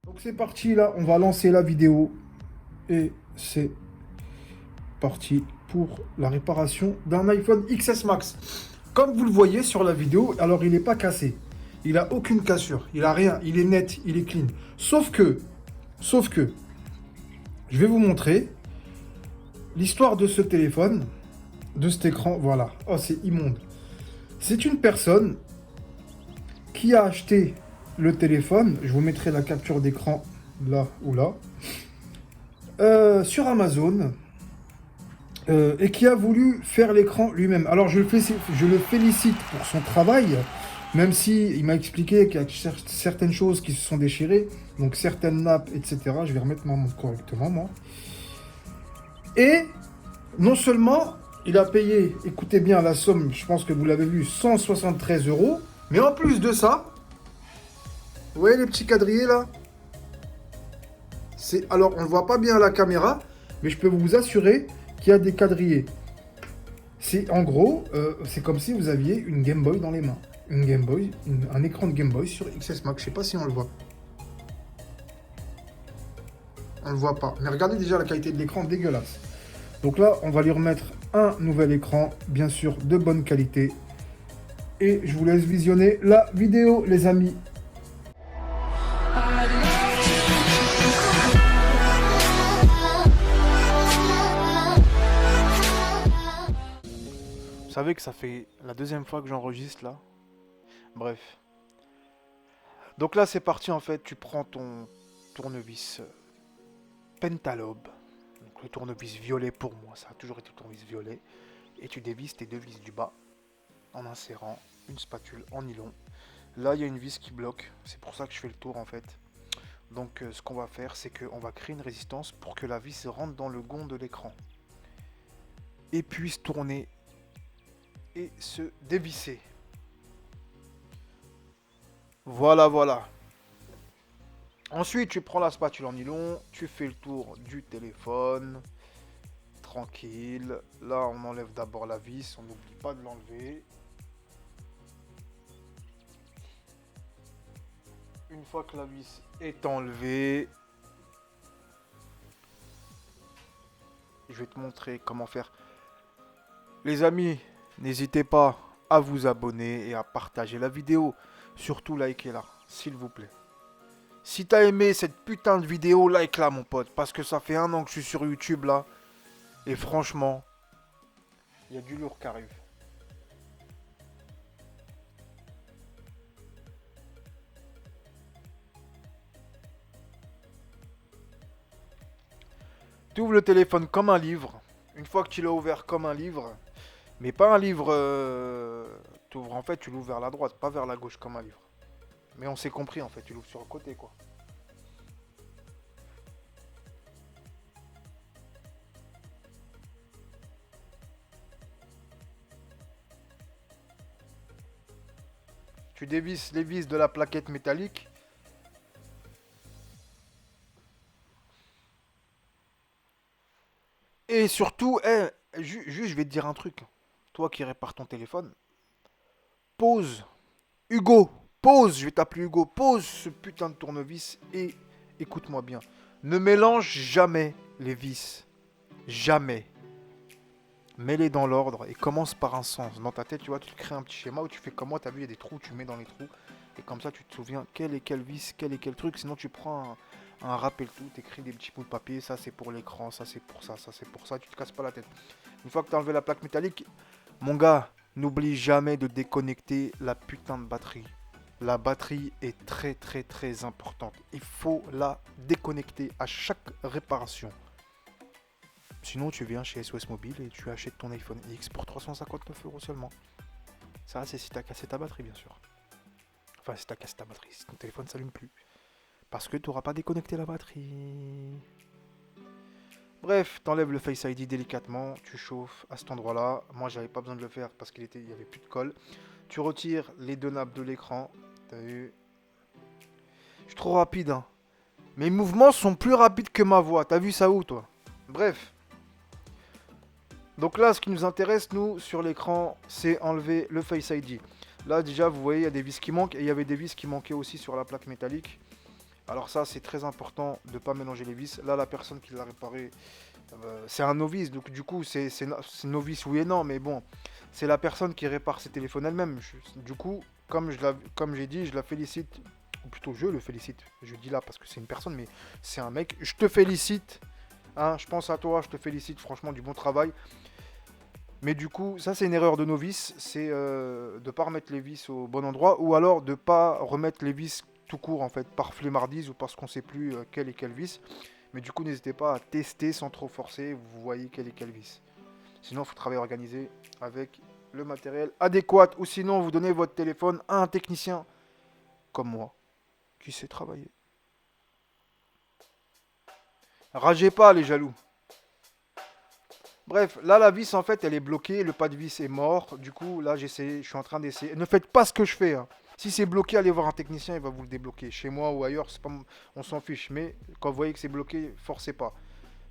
Donc c'est parti là, on va lancer la vidéo et c'est parti pour la réparation d'un iPhone XS Max. Comme vous le voyez sur la vidéo, alors il n'est pas cassé. Il n'a aucune cassure, il a rien, il est net, il est clean. Sauf que, je vais vous montrer l'histoire de ce téléphone, de cet écran, voilà. Oh, c'est immonde. C'est une personne qui a acheté le téléphone, je vous mettrai la capture d'écran là ou là, sur Amazon, et qui a voulu faire l'écran lui-même. Alors je le félicite pour son travail, même si il m'a expliqué qu'il y a certaines choses qui se sont déchirées, donc certaines nappes, etc. Je vais remettre ma montre correctement, moi. Et non seulement il a payé, écoutez bien la somme, je pense que vous l'avez vu, 173 euros, mais en plus de ça, vous voyez les petits quadrillés là? Alors on ne voit pas bien à la caméra, mais je peux vous assurer qu'il y a des quadrillés. C'est en gros, c'est comme si vous aviez une Game Boy dans les mains. Une Game Boy, un écran de Game Boy sur XS Max. Je sais pas si on le voit. On le voit pas. Mais regardez déjà la qualité de l'écran, dégueulasse. Donc là, on va lui remettre un nouvel écran, bien sûr de bonne qualité. Et je vous laisse visionner la vidéo, les amis. Vous savez que ça fait la deuxième fois que j'enregistre là. Bref. Donc là, c'est parti en fait. Tu prends ton tournevis Pentalobe. Donc le tournevis violet pour moi, ça a toujours été le tournevis violet. Et tu dévisses tes deux vis du bas en insérant une spatule en nylon. Là, il y a une vis qui bloque. C'est pour ça que je fais le tour en fait. Donc ce qu'on va faire, c'est qu'on va créer une résistance pour que la vis rentre dans le gond de l'écran. Et puisse tourner et se dévisser. Voilà. Ensuite, tu prends la spatule en nylon, tu fais le tour du téléphone, tranquille. Là, on enlève d'abord la vis, on n'oublie pas de l'enlever. Une fois que la vis est enlevée, je vais te montrer comment faire. Les amis, n'hésitez pas à vous abonner et à partager la vidéo. Surtout likez-la, s'il vous plaît. Si t'as aimé cette putain de vidéo, like-la mon pote. Parce que ça fait 1 an que je suis sur YouTube là. Et franchement, il y a du lourd qui arrive. Tu ouvres le téléphone comme un livre. Une fois que tu l'as ouvert comme un livre, mais pas un livre... t'ouvres en fait, tu l'ouvres vers la droite, pas vers la gauche comme un livre. Mais on s'est compris en fait, tu l'ouvres sur le côté quoi. Tu dévisses les vis de la plaquette métallique. Et surtout, juste je vais te dire un truc. Toi qui répares ton téléphone, pose. Hugo, pose, je vais t'appeler Hugo, pose ce putain de tournevis et écoute-moi bien. Ne mélange jamais les vis. Jamais. Mets-les dans l'ordre et commence par un sens. Dans ta tête, tu vois, tu te crées un petit schéma où tu fais comme moi, t'as vu, il y a des trous, tu mets dans les trous. Et comme ça, tu te souviens quel est quel vis, quel est quel truc. Sinon, tu prends un rappel tout, t'écris des petits bouts de papier. Ça, c'est pour l'écran, ça, c'est pour ça, ça, c'est pour ça. Tu te casses pas la tête. Une fois que tu as enlevé la plaque métallique, mon gars, n'oublie jamais de déconnecter la putain de batterie. La batterie est très très très importante. Il faut la déconnecter à chaque réparation. Sinon, tu viens chez SOS Mobile et tu achètes ton iPhone X pour 359 euros seulement. Ça, c'est si tu as cassé ta batterie, bien sûr. Enfin, si tu as cassé ta batterie, si ton téléphone ne s'allume plus. Parce que tu n'auras pas déconnecté la batterie. Bref, t'enlèves le Face ID délicatement, tu chauffes à cet endroit-là. Moi, j'avais pas besoin de le faire parce qu'il y avait plus de colle. Tu retires les deux nappes de l'écran. T'as vu? Je suis trop rapide, hein. Mes mouvements sont plus rapides que ma voix. T'as vu ça où, toi? Bref. Donc là, ce qui nous intéresse, nous, sur l'écran, c'est enlever le Face ID. Là, déjà, vous voyez, il y a des vis qui manquent. Et il y avait des vis qui manquaient aussi sur la plaque métallique. Alors ça, c'est très important de ne pas mélanger les vis. Là, la personne qui l'a réparé, c'est un novice, donc du coup, c'est novice oui et non, mais bon, c'est la personne qui répare ses téléphones elle-même. Du coup, comme j'ai dit, je la félicite, ou plutôt je le félicite. Je dis là parce que c'est une personne, mais c'est un mec. Je te félicite, hein, je pense à toi, je te félicite franchement du bon travail. Mais du coup, ça c'est une erreur de novice, c'est de ne pas remettre les vis au bon endroit, ou alors de ne pas remettre les vis tout court en fait, par flemmardise ou parce qu'on ne sait plus quelle est quelle vis. Mais du coup, n'hésitez pas à tester sans trop forcer, vous voyez quelle est quelle vis. Sinon, il faut travailler organisé avec le matériel adéquat, ou sinon, vous donnez votre téléphone à un technicien comme moi, qui sait travailler. Ragez pas les jaloux. Bref, là la vis en fait elle est bloquée, le pas de vis est mort. Du coup là j'essaie, je suis en train d'essayer. Ne faites pas ce que je fais, hein. Si c'est bloqué, allez voir un technicien, il va vous le débloquer. Chez moi ou ailleurs, c'est pas, on s'en fiche. Mais quand vous voyez que c'est bloqué, forcez pas.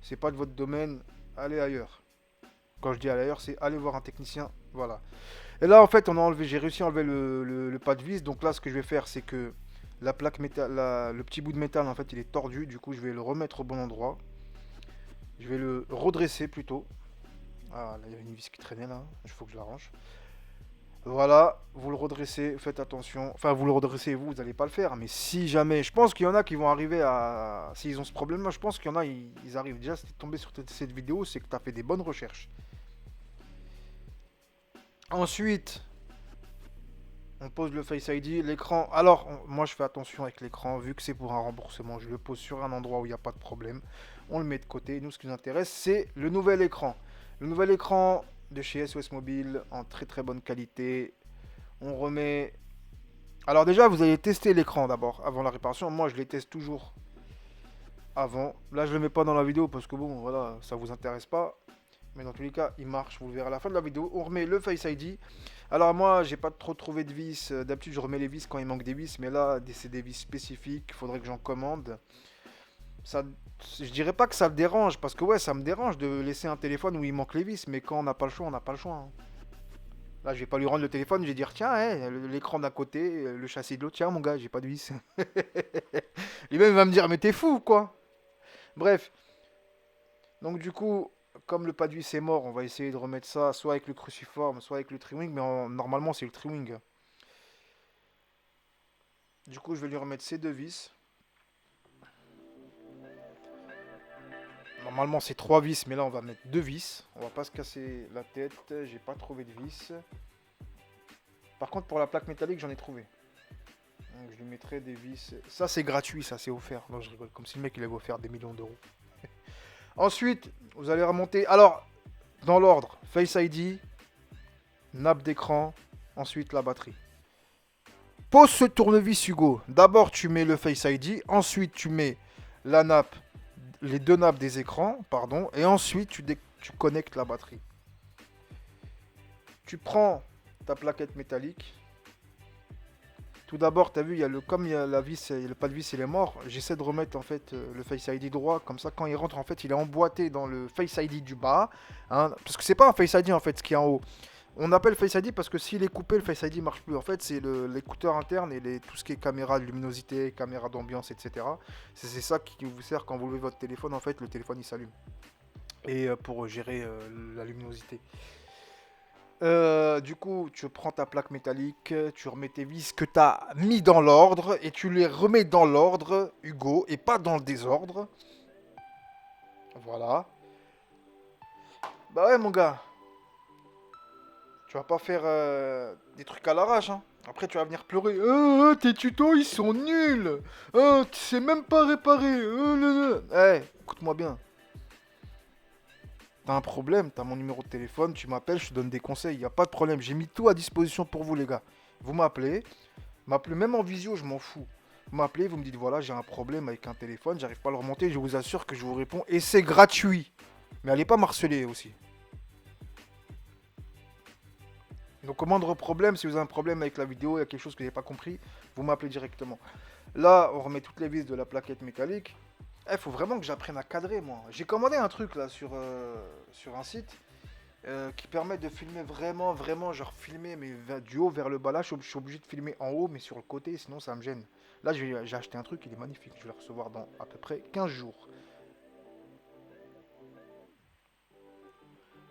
C'est pas de votre domaine, allez ailleurs. Quand je dis allez ailleurs, c'est aller voir un technicien. Voilà. Et là en fait on a enlevé, j'ai réussi à enlever le pas de vis. Donc là ce que je vais faire c'est que la plaque métal, le petit bout de métal en fait il est tordu. Du coup je vais le remettre au bon endroit. Je vais le redresser plutôt. Ah, là, il y a une vis qui traînait là. Il faut que je l'arrange. Voilà, vous le redressez, faites attention. Enfin, vous le redressez vous, vous n'allez pas le faire. Mais si jamais, je pense qu'il y en a qui vont arriver à. S'ils ont ce problème-là, je pense qu'il y en a, ils arrivent. Déjà, si tu es tombé sur cette vidéo, c'est que tu as fait des bonnes recherches. Ensuite, on pose le Face ID, l'écran. Alors, moi je fais attention avec l'écran, vu que c'est pour un remboursement. Je le pose sur un endroit où il n'y a pas de problème. On le met de côté. Nous, ce qui nous intéresse, c'est le nouvel écran. Le nouvel écran de chez SOS Mobile en très très bonne qualité. On remet. Alors déjà, vous allez tester l'écran d'abord, avant la réparation. Moi, je les teste toujours avant. Là, je le mets pas dans la vidéo parce que bon, voilà, ça vous intéresse pas. Mais dans tous les cas, il marche. Vous le verrez à la fin de la vidéo. On remet le Face ID. Alors moi, j'ai pas trop trouvé de vis. D'habitude, je remets les vis quand il manque des vis, mais là, c'est des vis spécifiques. Il faudrait que j'en commande. Ça, je dirais pas que ça me dérange, parce que ouais, ça me dérange de laisser un téléphone où il manque les vis, mais quand on n'a pas le choix, on n'a pas le choix, hein. Là, je vais pas lui rendre le téléphone, je vais dire tiens, l'écran d'un côté, le châssis de l'autre, tiens mon gars, j'ai pas de vis. Lui-même va me dire mais t'es fou quoi. Bref, donc du coup, comme le pas de vis est mort, on va essayer de remettre ça soit avec le cruciforme, soit avec le triwing, mais normalement c'est le triwing. Du coup, je vais lui remettre ces deux vis. Normalement c'est trois vis, mais là on va mettre deux vis. On va pas se casser la tête, j'ai pas trouvé de vis. Par contre pour la plaque métallique j'en ai trouvé. Donc je lui mettrai des vis. Ça c'est gratuit, ça c'est offert. Non je rigole, comme si le mec il avait offert des millions d'euros. Ensuite, vous allez remonter. Alors, dans l'ordre, Face ID, nappe d'écran, ensuite la batterie. Pose ce tournevis Hugo. D'abord tu mets le Face ID, ensuite tu mets la nappe, les deux nappes des écrans, pardon, et ensuite tu connectes la batterie. Tu prends ta plaquette métallique. Tout d'abord, tu as vu, comme il y a la vis, le pas de vis, il est mort. J'essaie de remettre en fait le Face ID droit, comme ça quand il rentre en fait, il est emboîté dans le Face ID du bas, hein, parce que c'est pas un Face ID en fait, ce qui est en haut. On appelle Face ID parce que s'il est coupé, le Face ID marche plus. En fait, c'est l'écouteur interne et tout ce qui est caméra de luminosité, caméra d'ambiance, etc. C'est ça qui vous sert quand vous levez votre téléphone. En fait, le téléphone il s'allume et pour gérer la luminosité. Du coup, tu prends ta plaque métallique, tu remets tes vis que tu as mis dans l'ordre et tu les remets dans l'ordre, Hugo, et pas dans le désordre. Voilà. Bah ouais, mon gars, tu vas pas faire des trucs à l'arrache, hein. Après, tu vas venir pleurer. Tes tutos, ils sont nuls. Tu sais même pas réparer. Écoute-moi bien. T'as un problème, t'as mon numéro de téléphone, tu m'appelles, je te donne des conseils. Y a pas de problème. J'ai mis tout à disposition pour vous, les gars. Vous m'appelez même en visio, je m'en fous. Vous m'appelez, vous me dites voilà, j'ai un problème avec un téléphone, j'arrive pas à le remonter, je vous assure que je vous réponds et c'est gratuit. Mais allez pas m'harceler aussi. Donc au moindre problème, si vous avez un problème avec la vidéo, il y a quelque chose que j'ai pas compris, vous m'appelez directement. Là, on remet toutes les vis de la plaquette métallique. Il faut vraiment que j'apprenne à cadrer, moi. J'ai commandé un truc là sur un site qui permet de filmer vraiment, vraiment, genre filmer mais du haut vers le bas. Là, je suis obligé de filmer en haut, mais sur le côté, sinon ça me gêne. Là, j'ai acheté un truc, il est magnifique. Je vais le recevoir dans à peu près 15 jours.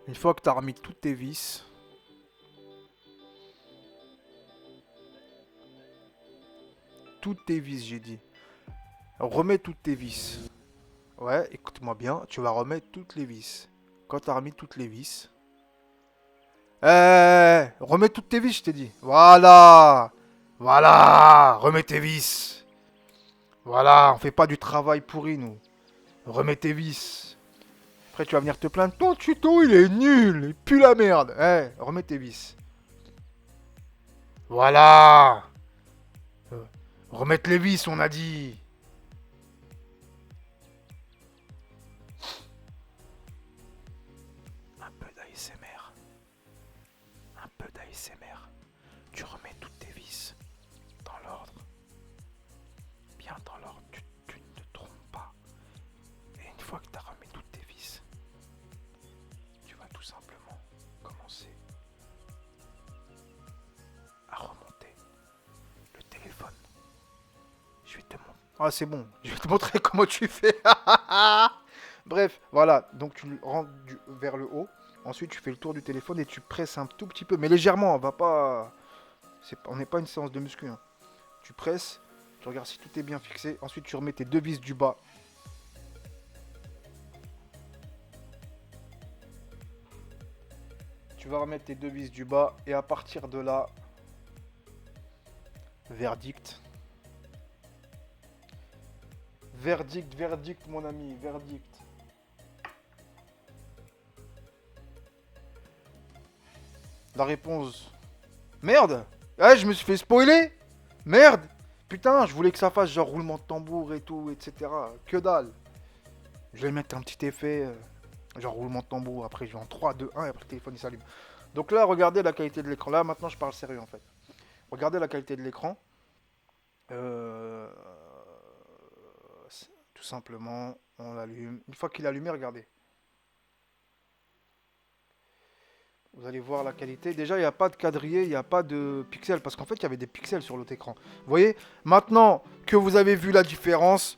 Une fois que tu as remis toutes tes vis, j'ai dit. Remets toutes tes vis. Ouais, écoute-moi bien, tu vas remettre toutes les vis. Quand tu as remis toutes les vis. Remets toutes tes vis, je t'ai dit. Voilà. Voilà. Remets tes vis. Voilà, on fait pas du travail pourri, nous. Remets tes vis. Après, tu vas venir te plaindre. Ton tuto, il est nul. Il pue la merde. Remets tes vis. Voilà. Euh, Remettre les vis, on a dit. Un peu d'ASMR. Un peu d'ASMR. Tu remets toutes tes vis dans l'ordre. Bien dans l'ordre. Tu ne te trompes pas. Et une fois que tu as remis toutes tes vis, tu vas tout simplement commencer à remonter le téléphone. Je vais te montrer. Ah, c'est bon. Je vais te montrer comment tu fais. Bref, voilà. Donc tu le rends vers le haut. Ensuite, tu fais le tour du téléphone et tu presses un tout petit peu, mais légèrement. On va pas. On n'est pas une séance de muscu. Hein. Tu presses. Tu regardes si tout est bien fixé. Ensuite, tu remets tes deux vis du bas. Tu vas remettre tes deux vis du bas et à partir de là, verdict. Verdict, verdict, mon ami, verdict. La réponse. Merde! Je me suis fait spoiler! Merde! Putain, je voulais que ça fasse genre roulement de tambour et tout, etc. Que dalle! Je vais mettre un petit effet, genre roulement de tambour. Après, je vais en 3, 2, 1 et après le téléphone il s'allume. Donc là, regardez la qualité de l'écran. Là, maintenant, je parle sérieux en fait. Regardez la qualité de l'écran. Euh, Tout simplement, on l'allume. Une fois qu'il est allumé, regardez. Vous allez voir la qualité. Déjà, il n'y a pas de quadrillé, il n'y a pas de pixels. Parce qu'en fait, il y avait des pixels sur l'autre écran. Vous voyez? Maintenant que vous avez vu la différence,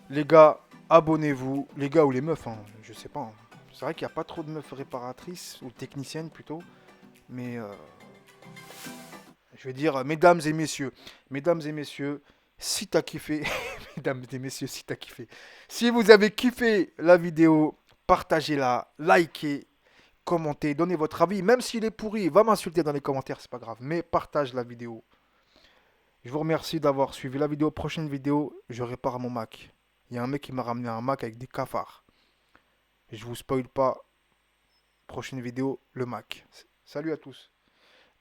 les gars, abonnez-vous. Les gars ou les meufs, hein, je sais pas. Hein. C'est vrai qu'il n'y a pas trop de meufs réparatrices, ou techniciennes plutôt. Mais je vais dire, mesdames et messieurs. Mesdames et messieurs, si t'as kiffé. Mesdames et messieurs, si t'as kiffé. Si vous avez kiffé la vidéo, partagez-la, likez. Commentez, donnez votre avis, même s'il est pourri, va m'insulter dans les commentaires, c'est pas grave, mais partage la vidéo. Je vous remercie d'avoir suivi la vidéo. Prochaine vidéo, je répare mon Mac. Il y a un mec qui m'a ramené un Mac avec des cafards. Je vous spoil pas. Prochaine vidéo, le Mac. Salut à tous.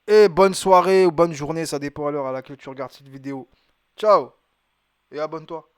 Et bonne soirée ou bonne journée, ça dépend à l'heure à laquelle tu regardes cette vidéo. Ciao et abonne-toi.